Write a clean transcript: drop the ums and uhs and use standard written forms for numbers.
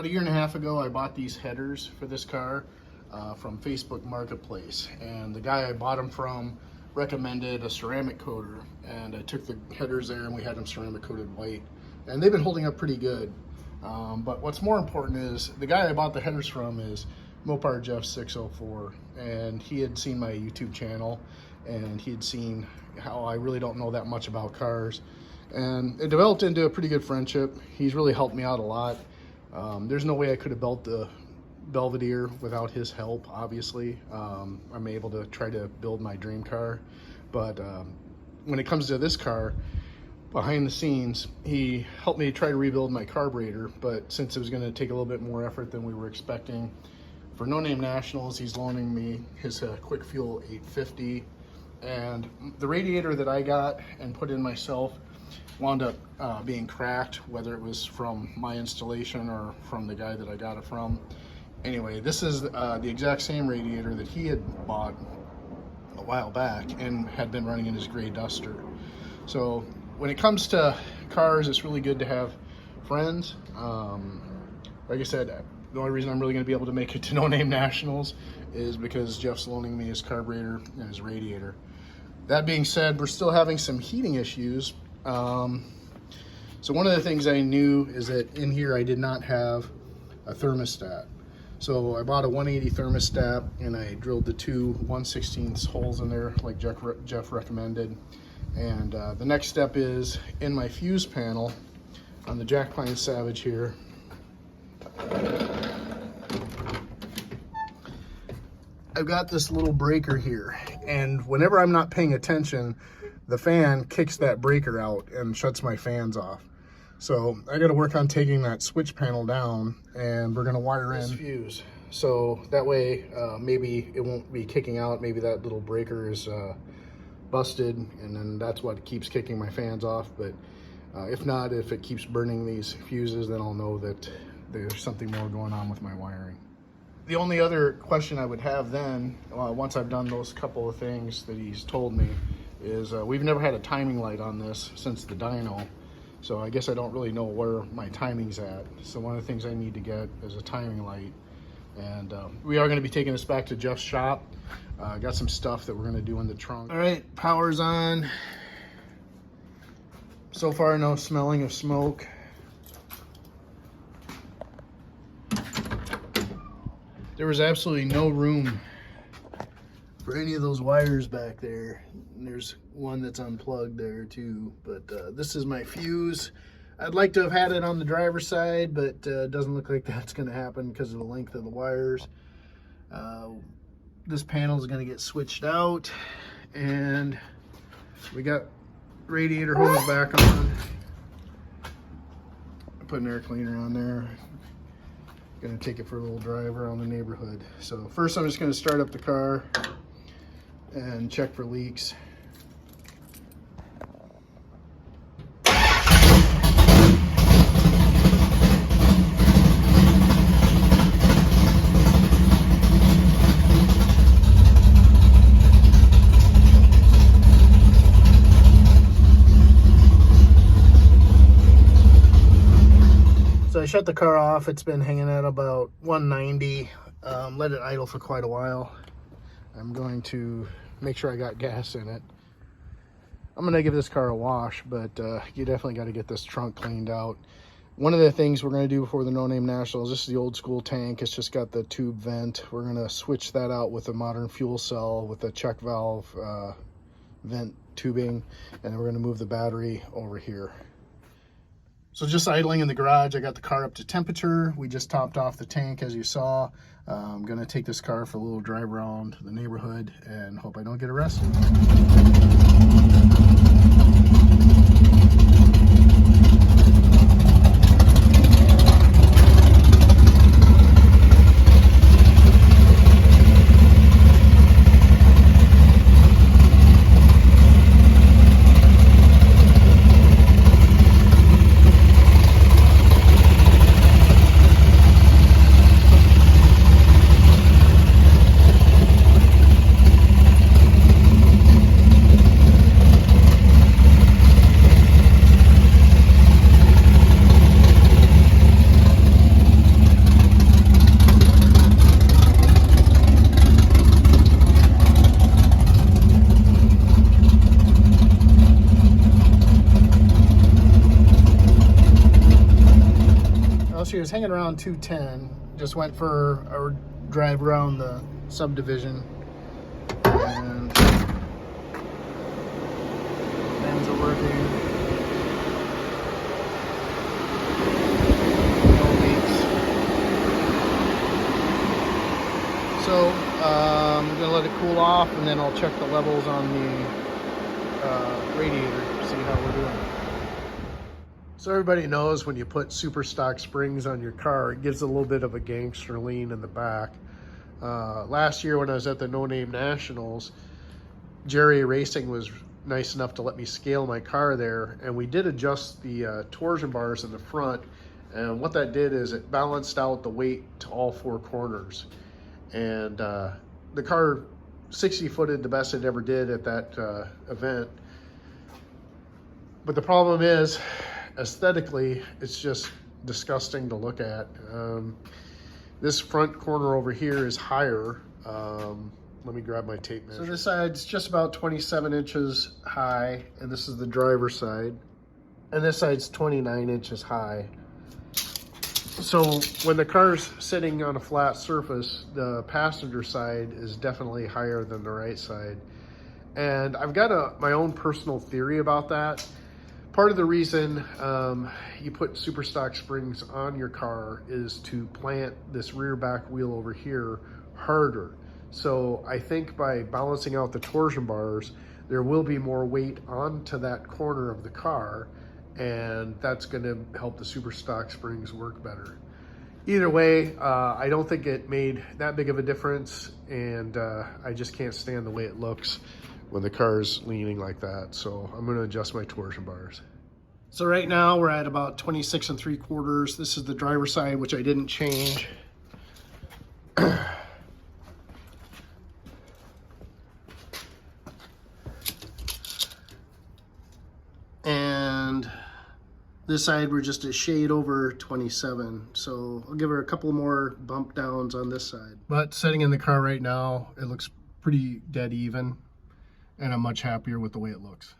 About a year and a half ago, I bought these headers for this car from Facebook Marketplace, and the guy I bought them from recommended a ceramic coater, and I took the headers there and we had them ceramic coated white, and they've been holding up pretty good. But what's more important is the guy I bought the headers from is Mopar Jeff 604, and he had seen my YouTube channel and he had seen how I really don't know that much about cars, and it developed into a pretty good friendship. He's really helped me out a lot. There's no way I could have built the Belvedere without his help, obviously. I'm able to try to build my dream car, but when it comes to this car, behind the scenes, he helped me try to rebuild my carburetor, but since it was going to take a little bit more effort than we were expecting, for No Name Nationals, he's loaning me his Quick Fuel 850, and the radiator that I got and put in myself wound up being cracked, whether it was from my installation or from the guy that I got it from. Anyway, this is the exact same radiator that he had bought a while back and had been running in his gray Duster. So when it comes to cars, it's really good to have friends. Like I said, the only reason I'm really going to be able to make it to No Name Nationals is because Jeff's loaning me his carburetor and his radiator. That being said, we're still having some heating issues. So one of the things I knew is that in here I did not have a thermostat. So I bought a 180 thermostat and I drilled the two 1/16 holes in there like Jeff recommended. And the next step is in my fuse panel on the Jack Pine Savage here. I've got this little breaker here, and whenever I'm not paying attention, the fan kicks that breaker out and shuts my fans off. So I got to work on taking that switch panel down, and we're going to wire in this fuse. So that way maybe it won't be kicking out. Maybe that little breaker is busted, and then that's what keeps kicking my fans off. But if not, if it keeps burning these fuses, then I'll know that there's something more going on with my wiring. The only other question I would have then, once I've done those couple of things that he's told me, is we've never had a timing light on this since the dyno. So I guess I don't really know where my timing's at. So one of the things I need to get is a timing light. And we are going to be taking this back to Jeff's shop. Got some stuff that we're going to do in the trunk. All right, power's on. So far, no smelling of smoke. There was absolutely no room for any of those wires back there. And there's one that's unplugged there too. But this is my fuse. I'd like to have had it on the driver's side, but it doesn't look like that's going to happen because of the length of the wires. This panel is going to get switched out, and we got radiator hose back on. Put an air cleaner on there. Gonna take it for a little drive around the neighborhood. So first I'm just gonna start up the car and check for leaks. So I shut the car off. It's been hanging at about 190. Let it idle for quite a while. I'm going to make sure I got gas in it. I'm going to give this car a wash, but you definitely got to get this trunk cleaned out. One of the things we're going to do before the No Name Nationals, this is the old school tank. It's just got the tube vent. We're going to switch that out with a modern fuel cell with a check valve vent tubing, and then we're going to move the battery over here. So just idling in the garage, I got the car up to temperature. We just topped off the tank, as you saw. I'm gonna take this car for a little drive around the neighborhood and hope I don't get arrested. was hanging around 210. Just went for a drive around the subdivision. And fans are working. No leaks. So I'm going to let it cool off, and then I'll check the levels on the radiator, see how we're doing. So everybody knows when you put super stock springs on your car, it gives a little bit of a gangster lean in the back. Last year when I was at the No Name Nationals, Jerry Racing was nice enough to let me scale my car there, and we did adjust the torsion bars in the front, and what that did is it balanced out the weight to all four corners. And the car 60-footed the best it ever did at that event. But the problem is, aesthetically, it's just disgusting to look at. This front corner over here is higher. Let me grab my tape measure. So this side's just about 27 inches high, and this is the driver's side. And this side's 29 inches high. So when the car's sitting on a flat surface, the passenger side is definitely higher than the right side. And I've got my own personal theory about that. Part of the reason you put super stock springs on your car is to plant this rear back wheel over here harder. So I think by balancing out the torsion bars, there will be more weight onto that corner of the car, and that's going to help the super stock springs work better. Either way, I don't think it made that big of a difference, and I just can't stand the way it looks when the car's leaning like that. So I'm going to adjust my torsion bars. So right now we're at about 26 3/4. This is the driver's side, which I didn't change. And this side we're just a shade over 27. So I'll give her a couple more bump downs on this side. But sitting in the car right now, it looks pretty dead even, and I'm much happier with the way it looks.